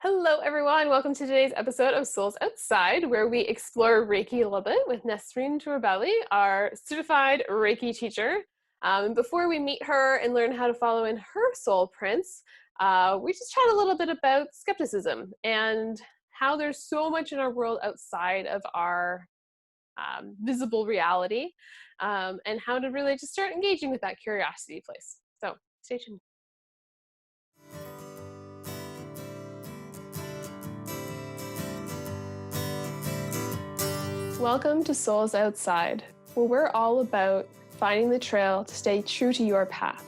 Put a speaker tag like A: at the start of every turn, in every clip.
A: Hello, everyone. Welcome to today's episode of Souls Outside, where we explore Reiki a little bit with Nasreen Toorabally, our certified Reiki teacher. Before we meet her and learn how to follow in her soul prints, we just chat a little bit about skepticism and how there's so much in our world outside of our visible reality, and how to really just start engaging with that curiosity place. So stay tuned. Welcome to Souls Outside, where we're all about finding the trail to stay true to your path.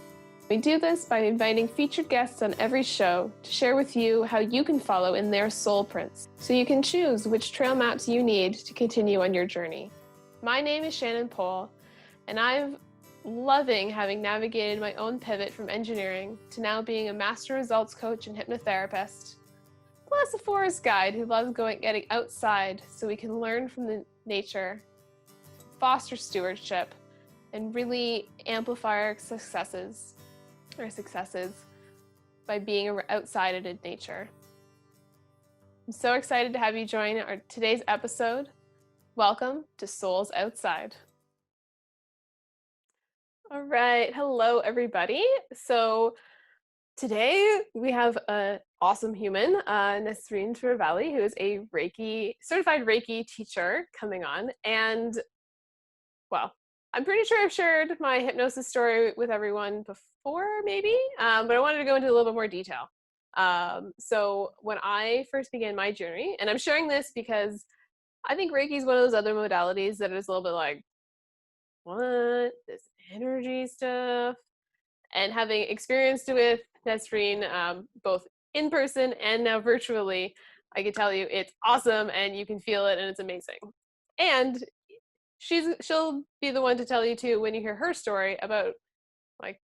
A: We do this by inviting featured guests on every show to share with you how you can follow in their soul prints, so you can choose which trail maps you need to continue on your journey. My name is Shannon Pohl, and I'm loving having navigated my own pivot from engineering to now being a master results coach and hypnotherapist, plus a forest guide who loves getting outside so we can learn from the nature, foster stewardship, and really amplify our successes by being outside in nature. I'm so excited to have you join today's episode. Welcome to Souls Outside. All right, hello everybody. So today we have an awesome human, Nasreen Toorabally, who is a certified Reiki teacher coming on. And well, I'm pretty sure I've shared my hypnosis story with everyone before, maybe, but I wanted to go into a little bit more detail. So when I first began my journey, and I'm sharing this because I think Reiki is one of those other modalities that is a little bit like, what? This energy stuff? And having experienced it with Nasreen, both in person and now virtually, I can tell you it's awesome and you can feel it and it's amazing. And she'll be the one to tell you too when you hear her story about like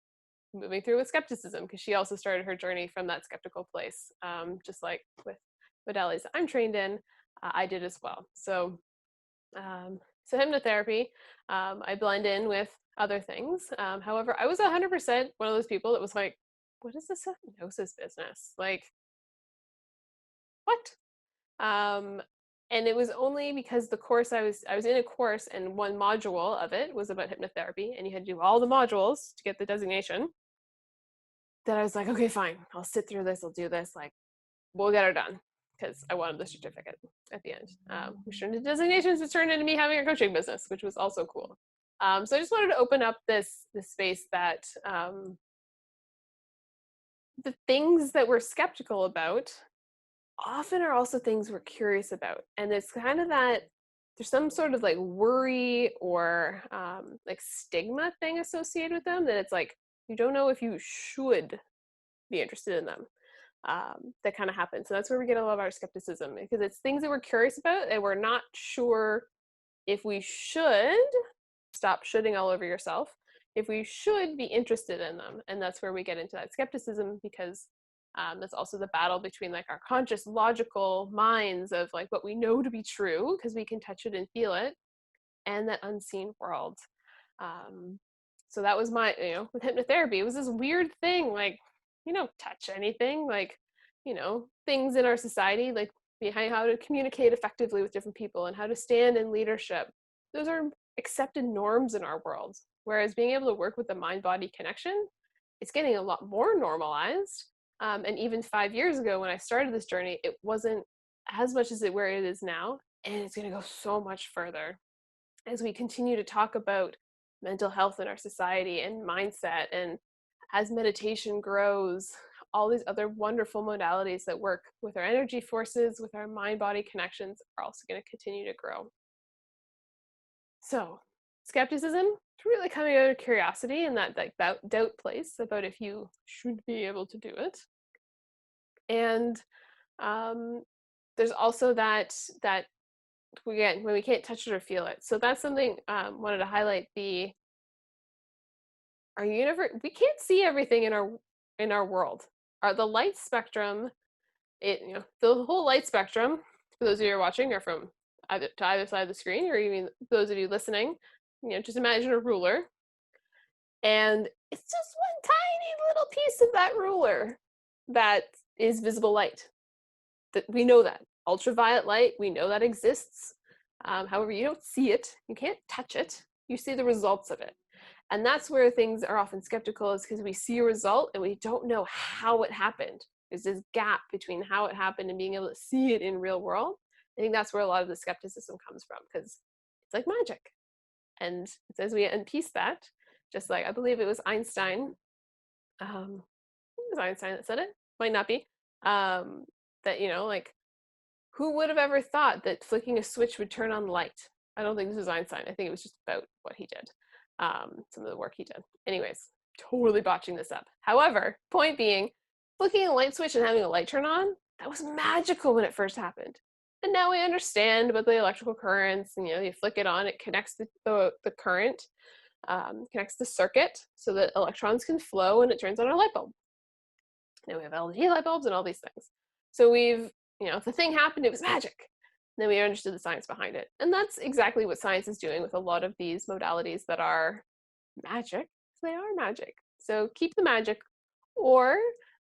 A: moving through with skepticism, because she also started her journey from that skeptical place, just like with modalities I'm trained in, I did as well. So hypnotherapy, I blend in with other things. However, I was 100% one of those people that was like, what is this hypnosis business? Like, what? And it was only because the course I was in a course, and one module of it was about hypnotherapy, and you had to do all the modules to get the designation, that I was like, okay, fine, I'll sit through this, I'll do this, like, we'll get her done, because I wanted the certificate at the end. Which turned into designations, which turned into me having a coaching business, which was also cool. So I just wanted to open up this space that the things that we're skeptical about often are also things we're curious about. And it's kind of that there's some sort of like worry or like stigma thing associated with them, that it's like you don't know if you should be interested in them. That kind of happens. So that's where we get a lot of our skepticism, because it's things that we're curious about and we're not sure if we should stop shoulding all over yourself, if we should be interested in them. And that's where we get into that skepticism, because that's also the battle between like our conscious logical minds of like what we know to be true because we can touch it and feel it, and that unseen world. So that was my, with hypnotherapy, it was this weird thing, like, touch anything, like, things in our society, like behind how to communicate effectively with different people and how to stand in leadership. Those are accepted norms in our world. Whereas being able to work with the mind-body connection, it's getting a lot more normalized. And even 5 years ago when I started this journey, it wasn't as much as where it is now. And it's going to go so much further as we continue to talk about mental health in our society and mindset, and as meditation grows, all these other wonderful modalities that work with our energy forces, with our mind-body connections, are also going to continue to grow. So skepticism, it's really coming out of curiosity and that like doubt place about if you should be able to do it. And there's also that again, when we can't touch it or feel it. So that's something wanted to highlight. Our universe, we can't see everything in our world. The light spectrum, the whole light spectrum, for those of you who are watching, are from either side of the screen, or even those of you listening, just imagine a ruler, and it's just one tiny little piece of that ruler that is visible light. that we know that. Ultraviolet light, we know that exists. However, you don't see it, you can't touch it, you see the results of it. And that's where things are often skeptical, is because we see a result and we don't know how it happened. There's this gap between how it happened and being able to see it in real world. I think that's where a lot of the skepticism comes from, because it's like magic. And it's as we unpiece that, just like I believe it was Einstein, it was Einstein that said it, might not be, that, like, who would have ever thought that flicking a switch would turn on light? I don't think this was Einstein. I think it was just about what he did, some of the work he did. Anyways, totally botching this up. However, point being, flicking a light switch and having a light turn on, that was magical when it first happened. And now we understand about the electrical currents, and you flick it on, it connects the current, connects the circuit so that electrons can flow, and it turns on our light bulb. Now we have LED light bulbs and all these things. So we've, if the thing happened, it was magic. And then we understood the science behind it. And that's exactly what science is doing with a lot of these modalities that are magic. They are magic. So keep the magic, or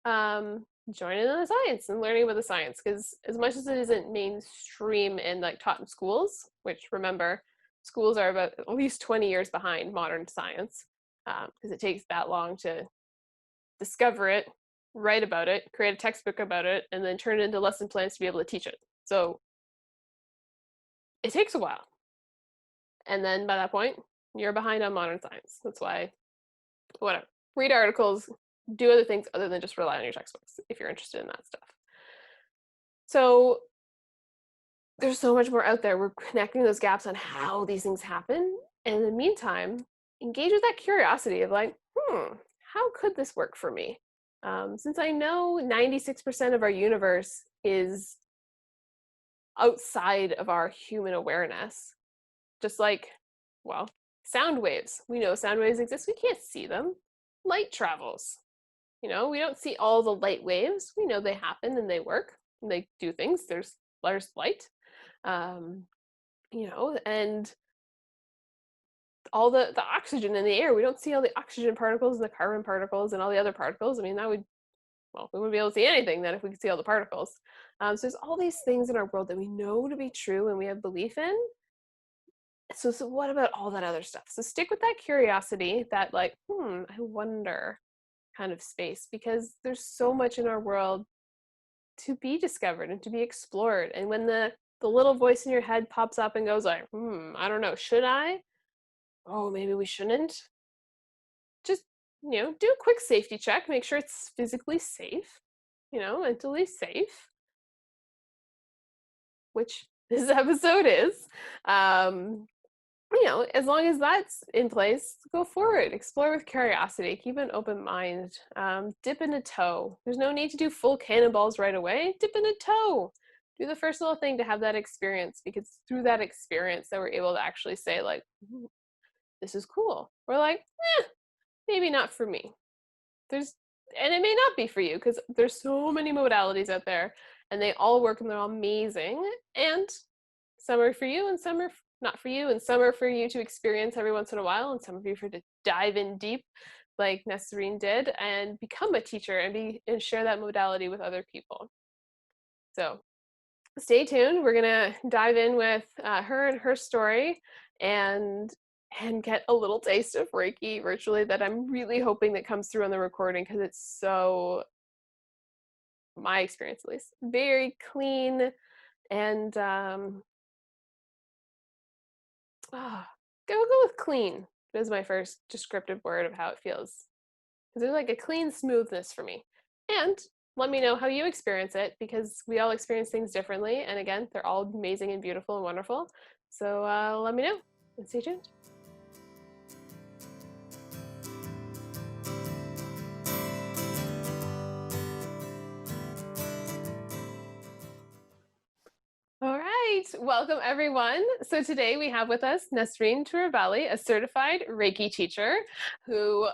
A: join in on the science and learning about the science. Because as much as it isn't mainstream and like taught in schools, which, remember, schools are about at least 20 years behind modern science, because it takes that long to discover it, write about it, create a textbook about it, and then turn it into lesson plans to be able to teach it. So it takes a while. And then by that point, you're behind on modern science. That's why, whatever, read articles, do other things other than just rely on your textbooks if you're interested in that stuff. So there's so much more out there. We're connecting those gaps on how these things happen. And in the meantime, engage with that curiosity of like, how could this work for me? Since I know 96% of our universe is outside of our human awareness, just like, well, sound waves. We know sound waves exist. We can't see them. Light travels. We don't see all the light waves. We know they happen and they work and they do things. There's light, and all the oxygen in the air. We don't see all the oxygen particles and the carbon particles and all the other particles. I mean, we wouldn't be able to see anything then if we could see all the particles. So there's all these things in our world that we know to be true and we have belief in. So what about all that other stuff? So stick with that curiosity, that like, I wonder kind of space, because there's so much in our world to be discovered and to be explored. And when the little voice in your head pops up and goes like, I don't know, should I? Oh, maybe we shouldn't. Just, do a quick safety check, make sure it's physically safe, mentally safe, which this episode is. As long as that's in place, go forward, explore with curiosity, keep an open mind, dip in a toe. There's no need to do full cannonballs right away. Dip in a toe. Do the first little thing to have that experience, because through that experience that we're able to actually say like, this is cool. We're like, maybe not for me. And it may not be for you, because there's so many modalities out there and they all work and they're all amazing. And some are for you and some are not for you, and some are for you to experience every once in a while, and some of you for to dive in deep like Nasreen did and become a teacher and share that modality with other people. So stay tuned. We're gonna dive in with her and her story, and get a little taste of Reiki virtually that I'm really hoping that comes through on the recording, because it's so, my experience at least, very clean and go with clean is my first descriptive word of how it feels. Because there's like a clean smoothness for me. And let me know how you experience it, because we all experience things differently. And again, they're all amazing and beautiful and wonderful. So let me know and stay tuned. All right, welcome everyone. So today we have with us Nasreen Toorabally, a certified Reiki teacher, who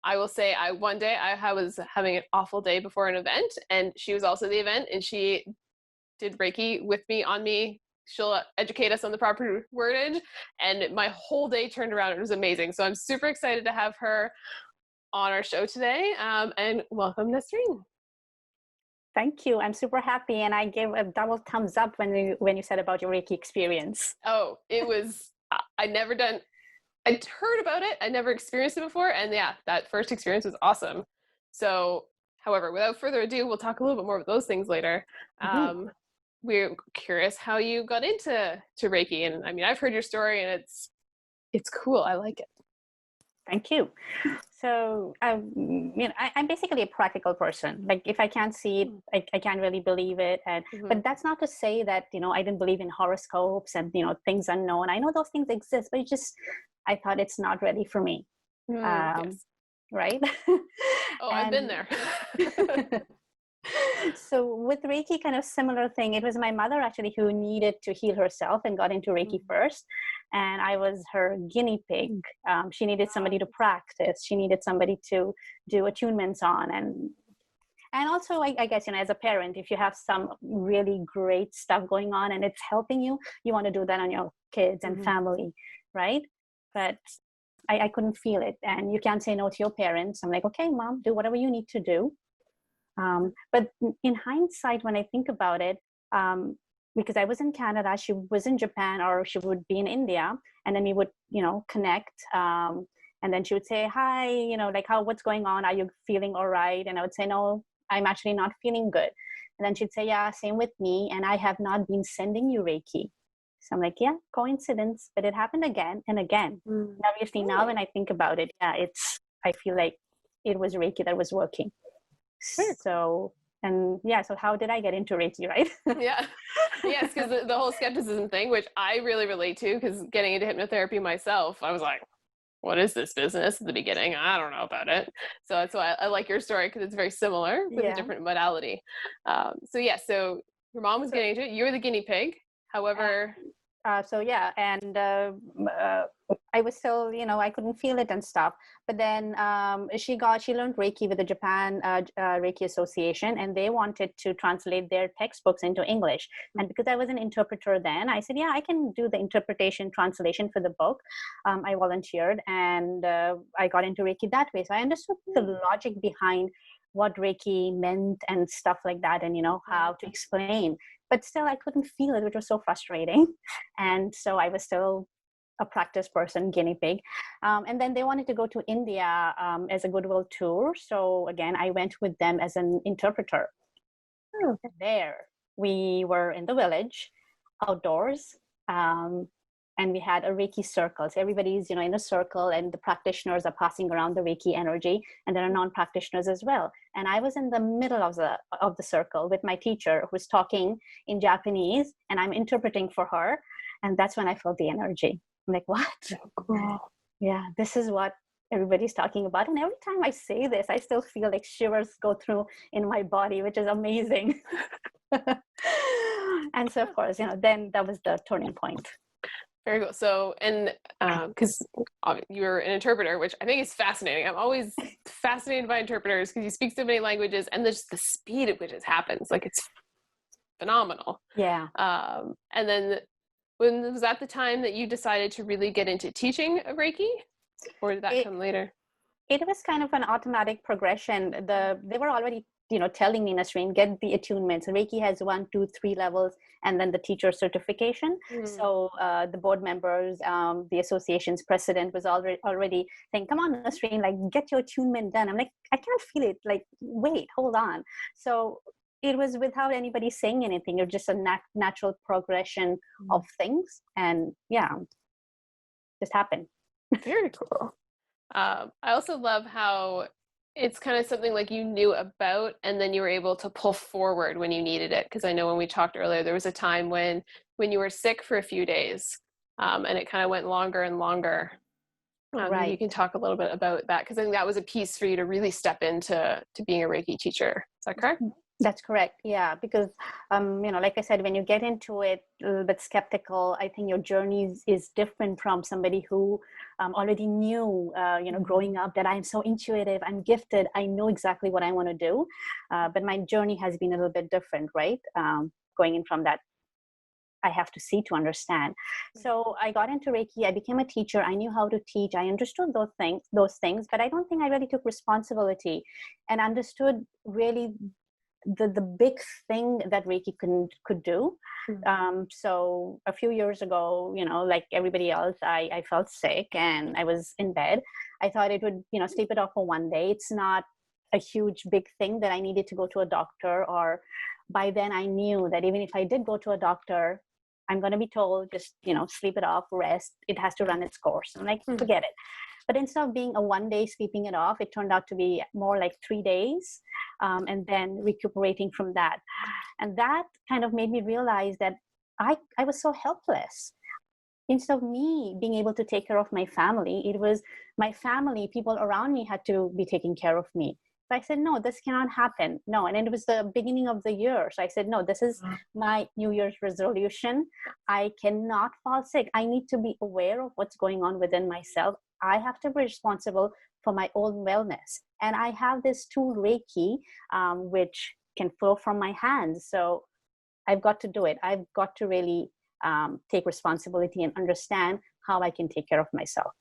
A: I will say one day I was having an awful day before an event, and she was also the event, and she did Reiki with me on me. She'll educate us on the proper wordage, and my whole day turned around. It was amazing. So I'm super excited to have her on our show today, and welcome, Nasreen.
B: Thank you. I'm super happy. And I gave a double thumbs up when you said about your Reiki experience.
A: Oh, it was, I'd heard about it. I never experienced it before. And yeah, that first experience was awesome. So, however, without further ado, we'll talk a little bit more about those things later.
B: Mhm.
A: We're curious how you got into Reiki. And I mean, I've heard your story and it's cool. I like it.
B: Thank you. So, I'm basically a practical person. Like, if I can't see it, I can't really believe it. But that's not to say that, I didn't believe in horoscopes and, things unknown. I know those things exist, but I thought it's not ready for me.
A: Yes.
B: Right?
A: Oh, I've been there.
B: So with Reiki, kind of similar thing. It was my mother actually who needed to heal herself and got into Reiki first. And I was her guinea pig. She needed somebody to practice. She needed somebody to do attunements on. And also, I guess, as a parent, if you have some really great stuff going on and it's helping you, you want to do that on your kids and family, right? But I couldn't feel it. And you can't say no to your parents. I'm like, okay, mom, do whatever you need to do. But in hindsight, when I think about it, because I was in Canada, she was in Japan, or she would be in India, and then we would, connect. And then she would say, hi, like, what's going on? Are you feeling all right? And I would say, no, I'm actually not feeling good. And then she'd say, yeah, same with me. And I have not been sending you Reiki. So I'm like, yeah, coincidence, but it happened again and again. And obviously now when I think about it, I feel like it was Reiki that was working. So how did I get into Reiki, right?
A: Yeah. Yes, because the whole skepticism thing, which I really relate to, because getting into hypnotherapy myself, I was like, what is this business at the beginning? I don't know about it. So that's why I like your story, because it's very similar with a different modality. So your mom was getting into it. You were the guinea pig. However,
B: I was still, I couldn't feel it and stuff. But then she learned Reiki with the Japan Reiki Association, and they wanted to translate their textbooks into English. And because I was an interpreter then, I said, yeah, I can do the interpretation translation for the book. I volunteered, and I got into Reiki that way. So I understood the logic behind what Reiki meant and stuff like that, and how to explain. But still, I couldn't feel it, which was so frustrating. And so I was still a practice person, guinea pig. And then they wanted to go to India as a goodwill tour. So again, I went with them as an interpreter. There, we were in the village, outdoors. And we had a Reiki circle. So everybody's, in a circle, and the practitioners are passing around the Reiki energy, and there are non-practitioners as well. And I was in the middle of the circle with my teacher, who's talking in Japanese, and I'm interpreting for her. And that's when I felt the energy. I'm like, what?
A: cool.
B: Yeah, this is what everybody's talking about. And every time I say this, I still feel like shivers go through in my body, which is amazing. And so, of course, then that was the turning point.
A: Very cool. So, and because you're an interpreter, which I think is fascinating. I'm always fascinated by interpreters because you speak so many languages, and there's the speed at which it happens. Like, it's phenomenal.
B: Yeah.
A: And then was that the time that you decided to really get into teaching Reiki, or did that come later?
B: It was kind of an automatic progression. They were already, telling me, Nasreen, get the attunements. Reiki has 1, 2, 3 levels, and then the teacher certification. So the board members, the association's president was already saying, come on, Nasreen, like, get your attunement done. I'm like, I can't feel it. Like, wait, hold on. So it was without anybody saying anything. It was just a natural progression of things. And just happened.
A: Very cool. I also love how it's kind of something like you knew about, and then you were able to pull forward when you needed it. Because I know when we talked earlier, there was a time when you were sick for a few days, and it kind of went longer and longer. Right. You can talk a little bit about that, because I think that was a piece for you to really step into being a Reiki teacher. Is that correct?
B: That's correct. Yeah, because like I said, when you get into it a little bit skeptical, I think your journey is different from somebody who already knew, growing up, that I'm so intuitive, I'm gifted, I know exactly what I want to do. But my journey has been a little bit different, right? Going in from that, I have to see to understand. So I got into Reiki. I became a teacher. I knew how to teach. I understood those things, but I don't think I really took responsibility and understood really the big thing that Reiki could do. So a few years ago, like everybody else, I felt sick and I was in bed. I thought it would, sleep it off for one day. It's not a huge big thing that I needed to go to a doctor, or by then I knew that even if I did go to a doctor, I'm going to be told just, sleep it off, rest. It has to run its course. I'm like, forget it. But instead of being a one day sleeping it off, it turned out to be more like 3 days, and then recuperating from that. And that kind of made me realize that I was so helpless. Instead of me being able to take care of my family, it was my family, people around me had to be taking care of me. So I said, no, this cannot happen. No. And it was the beginning of the year. So I said, no, this is my New Year's resolution. I cannot fall sick. I need to be aware of what's going on within myself. I have to be responsible for my own wellness. And I have this tool, Reiki, which can flow from my hands. So I've got to do it. I've got to really take responsibility and understand how I can take care of myself.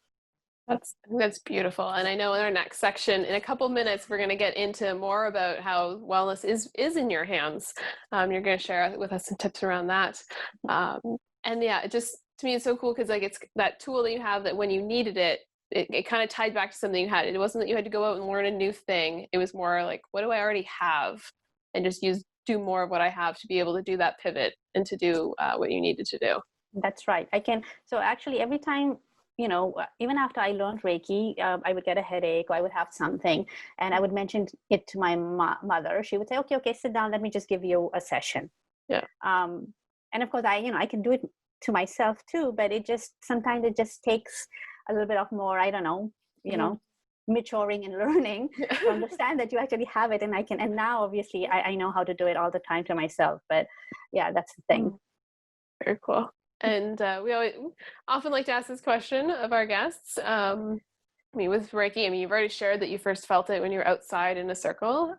A: That's beautiful. And I know in our next section, in a couple minutes, we're going to get into more about how wellness is in your hands. You're going to share with us some tips around that. And yeah, it just, to me, it's so cool because like it's that tool that you have that when you needed it, it kind of tied back to something you had. It wasn't that you had to go out and learn a new thing. It was more like, what do I already have? And just do more of what I have to be able to do that pivot and to do what you needed to do.
B: That's right. So actually every time, even after I learned Reiki, I would get a headache or I would have something and I would mention it to my mother. She would say, okay, sit down. Let me just give you a session.
A: Yeah.
B: And of course I can do it to myself too, but sometimes it just takes a little bit of more, I don't know, maturing and learning to understand that you actually have it. And now obviously I know how to do it all the time to myself, but yeah, that's the thing.
A: Very cool. And we often like to ask this question of our guests. With Reiki, you've already shared that you first felt it when you were outside in a circle.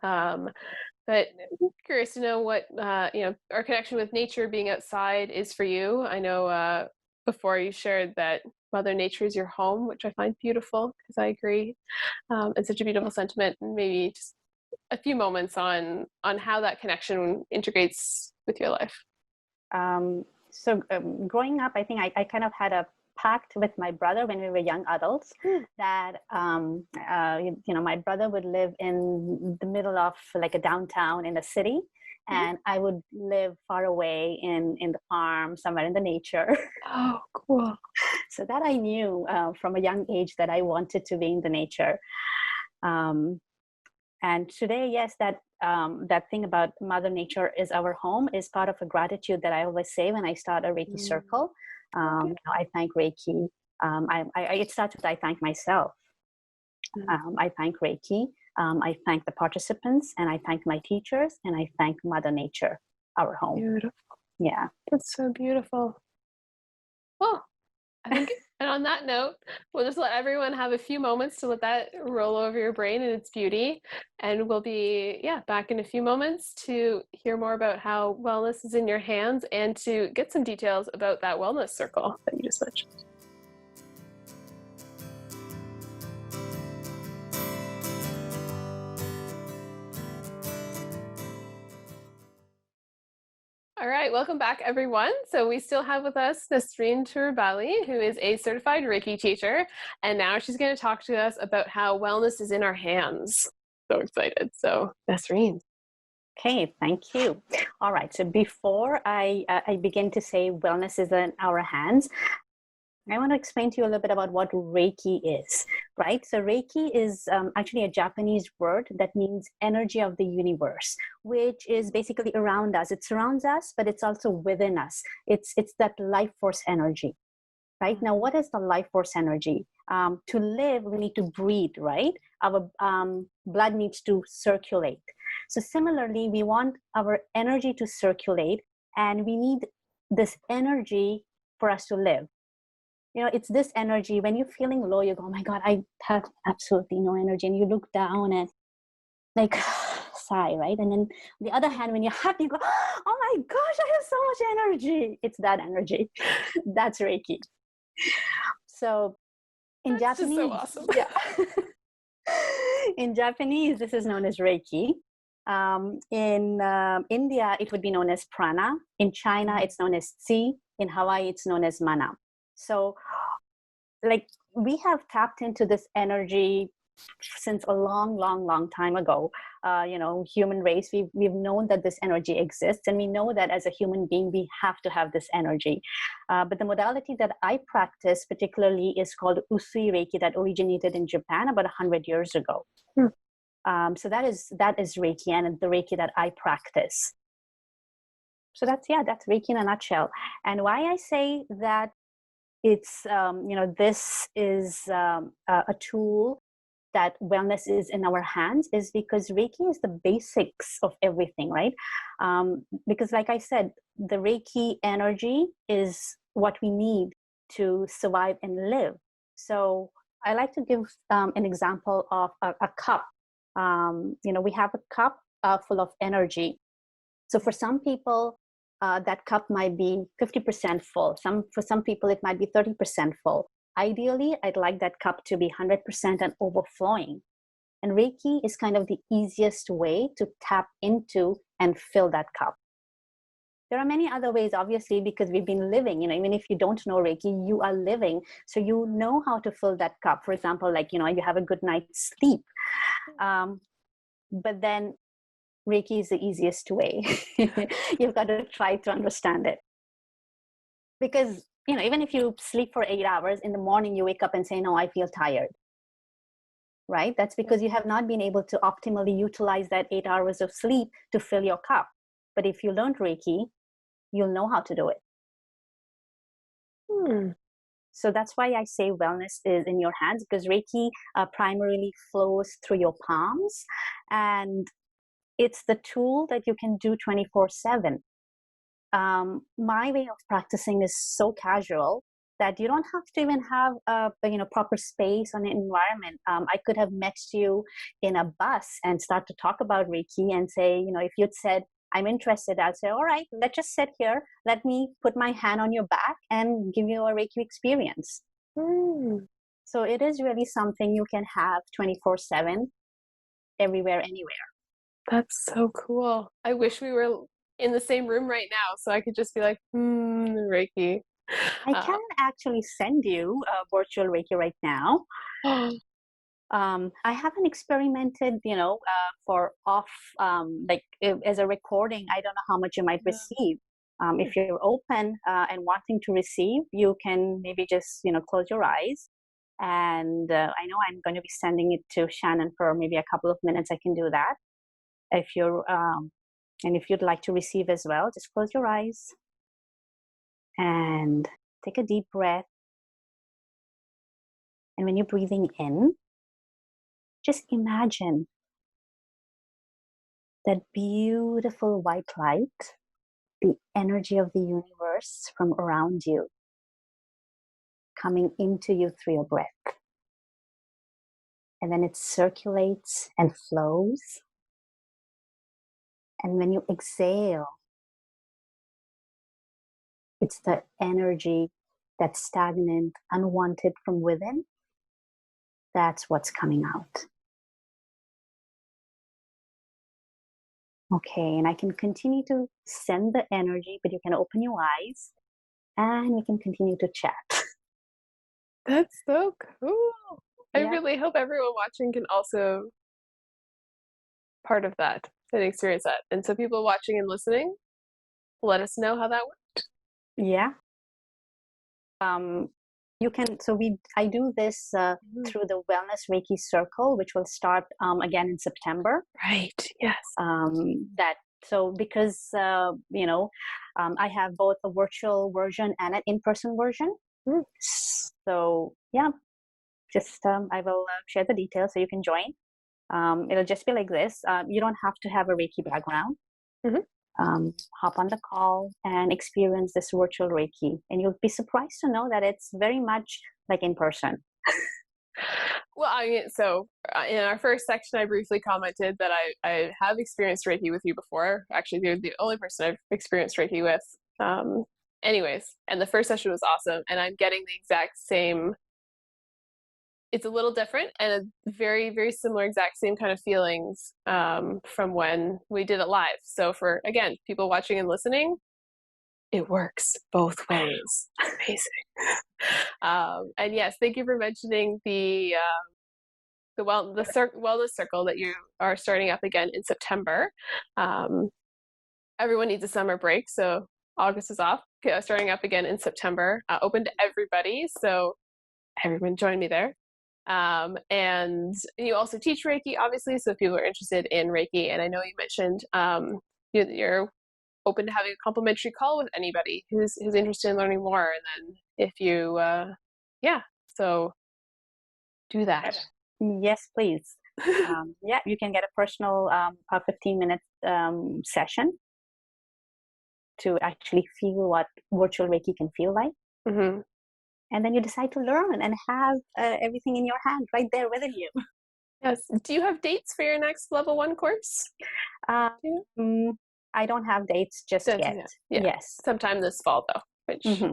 A: But I'm curious to know what, our connection with nature being outside is for you. I know before you shared that Mother Nature is your home, which I find beautiful because I agree. It's such a beautiful sentiment. And maybe just a few moments on how that connection integrates with your life.
B: So growing up, I think I kind of had a pact with my brother when we were young adults that, my brother would live in the middle of like a downtown in a city. And I would live far away in the farm, somewhere in the nature.
A: Oh, cool.
B: So that I knew from a young age that I wanted to be in the nature. And today, yes, that thing about Mother Nature is our home is part of a gratitude that I always say when I start a Reiki circle. I thank Reiki. It starts with I thank myself. I thank Reiki. I thank the participants, and I thank my teachers, and I thank Mother Nature, our home.
A: Beautiful.
B: Yeah.
A: That's so beautiful. Oh, I think, and on that note, we'll just let everyone have a few moments to let that roll over your brain and its beauty. And we'll be, back in a few moments to hear more about how wellness is in your hands and to get some details about that wellness circle that you just mentioned. All right, welcome back, everyone. So we still have with us Nasreen Toorabally, who is a certified Reiki teacher, and now she's going to talk to us about how wellness is in our hands. So excited. So, Nasreen.
B: Okay, thank you. All right, so before I begin to say wellness is in our hands, I want to explain to you a little bit about what Reiki is, right? So Reiki is actually a Japanese word that means energy of the universe, which is basically around us. It surrounds us, but it's also within us. It's that life force energy, right? Now, what is the life force energy? To live, we need to breathe, right? Our blood needs to circulate. So similarly, we want our energy to circulate, and we need this energy for us to live. It's this energy when you're feeling low, you go, oh my God, I have absolutely no energy. And you look down and like sigh, right? And then on the other hand, when you're happy, you go, oh my gosh, I have so much energy. It's that energy. That's Reiki. So in
A: That's
B: Japanese,
A: just so awesome.
B: In Japanese, this is known as Reiki. In India, it would be known as prana. In China, it's known as qi. In Hawaii, it's known as mana. So, like, we have tapped into this energy since a long, long, long time ago. Human race, we've known that this energy exists, and we know that as a human being, we have to have this energy. But the modality that I practice particularly is called Usui Reiki, that originated in Japan about 100 years ago. So that is Reiki, and the Reiki that I practice. So that's Reiki in a nutshell. And why I say that it's this is a tool that wellness is in our hands is because Reiki is the basics of everything, right? Because like I said, the Reiki energy is what we need to survive and live. So I like to give an example of a cup. We have a cup full of energy. So for some people, that cup might be 50% full. For some people, it might be 30% full. Ideally, I'd like that cup to be 100% and overflowing. And Reiki is kind of the easiest way to tap into and fill that cup. There are many other ways, obviously, because we've been living, even if you don't know Reiki, you are living. So you know how to fill that cup. For example, you have a good night's sleep. But then Reiki is the easiest way. You've got to try to understand it. Because, even if you sleep for 8 hours, in the morning you wake up and say, no, I feel tired. Right? That's because you have not been able to optimally utilize that 8 hours of sleep to fill your cup. But if you learned Reiki, you'll know how to do it. So that's why I say wellness is in your hands, because Reiki primarily flows through your palms, and it's the tool that you can do 24/7. My way of practicing is so casual that you don't have to even have a proper space or an environment. I could have met you in a bus and start to talk about Reiki and say, if you'd said, I'm interested, I'll say, all right, let's just sit here. Let me put my hand on your back and give you a Reiki experience. So it is really something you can have 24/7, everywhere, anywhere.
A: That's so cool. I wish we were in the same room right now so I could just be like, Reiki.
B: I can actually send you a virtual Reiki right now. I haven't experimented, for off, as a recording. I don't know how much you might receive. If you're open and wanting to receive, you can maybe just, close your eyes. And I know I'm going to be sending it to Shannon for maybe a couple of minutes. I can do that. If you're, and if you'd like to receive as well, just close your eyes and take a deep breath. And when you're breathing in, just imagine that beautiful white light, the energy of the universe from around you, coming into you through your breath. And then it circulates and flows. And when you exhale, it's the energy that's stagnant, unwanted from within. That's what's coming out. Okay, and I can continue to send the energy, but you can open your eyes and we can continue to chat.
A: That's so cool. I
B: Yeah.
A: really hope everyone watching can also part of that and experience that. And so people watching and listening, let us know how that worked.
B: Yeah. I do this through the Wellness Reiki Circle, which will start again in September.
A: Right. Yes.
B: Because I have both a virtual version and an in-person version. So yeah, just I will share the details so you can join. It'll just be like this. You don't have to have a Reiki background. Hop on the call and experience this virtual Reiki, and you'll be surprised to know that it's very much like in person.
A: Well, so in our first section, I briefly commented that I have experienced Reiki with you before. Actually, you're the only person I've experienced Reiki with. Anyways, and the first session was awesome, and I'm getting the exact same it's a little different and a very, very similar, exact same kind of feelings from when we did it live. So for, again, people watching and listening, it works both ways. Amazing. And yes, thank you for mentioning the wellness circle that you are starting up again in September. Everyone needs a summer break, so August is off. Starting up again in September, open to everybody. So everyone join me there. And you also teach Reiki, obviously. So if people are interested in Reiki, and I know you mentioned you're open to having a complimentary call with anybody who's interested in learning more. And then if you, so do that.
B: Yes, please. Yeah, you can get a personal 15-minute session to actually feel what virtual Reiki can feel like.
A: Mm-hmm.
B: And then you decide to learn and have everything in your hand right there within you.
A: Yes. Do you have dates for your next level 1 course?
B: I don't have dates just yet.
A: Yeah.
B: Yes.
A: Sometime this fall, though, which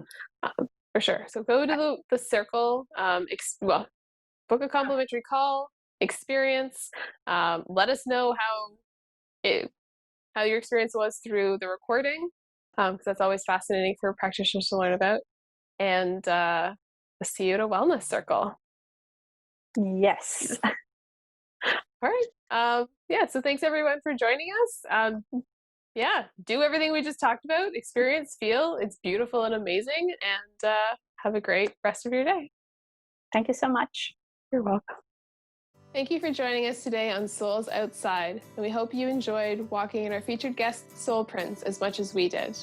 A: for sure. So go to the circle. Book a complimentary call, experience. Let us know how your experience was through the recording, because that's always fascinating for practitioners to learn about. And see you at a wellness circle.
B: Yes.
A: All right. So thanks everyone for joining us. Do everything we just talked about. Experience, feel. It's beautiful and amazing. And have a great rest of your day.
B: Thank you so much.
A: You're welcome. Thank you for joining us today on Souls Outside, and we hope you enjoyed walking in our featured guest soul prints as much as we did.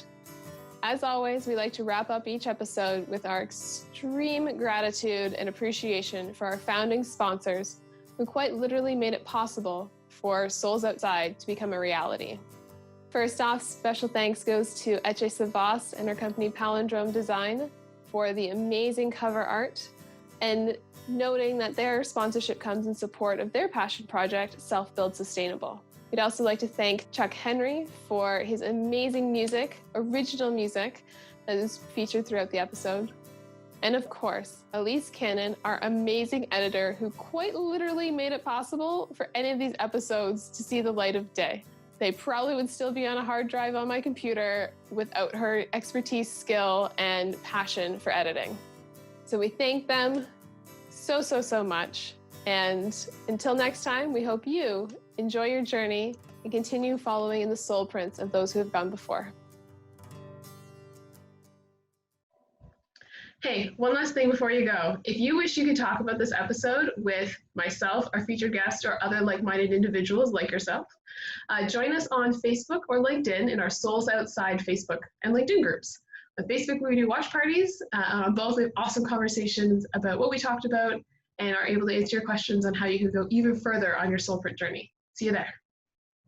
A: As always, we like to wrap up each episode with our extreme gratitude and appreciation for our founding sponsors, who quite literally made it possible for Souls Outside to become a reality. First off, special thanks goes to Eche Savas and her company Palindrome Design for the amazing cover art, and noting that their sponsorship comes in support of their passion project, Self Build Sustainable. We'd also like to thank Chuck Henry for his amazing music, original music, that is featured throughout the episode. And of course, Elise Cannon, our amazing editor, who quite literally made it possible for any of these episodes to see the light of day. They probably would still be on a hard drive on my computer without her expertise, skill, and passion for editing. So we thank them so much. And until next time, we hope you enjoy your journey and continue following in the soul prints of those who have gone before. Hey, one last thing before you go. If you wish you could talk about this episode with myself, our featured guest, or other like-minded individuals like yourself, join us on Facebook or LinkedIn in our Souls Outside Facebook and LinkedIn groups. On Facebook, we do watch parties. On both, we have awesome conversations about what we talked about and are able to answer your questions on how you can go even further on your soul print journey. See you there.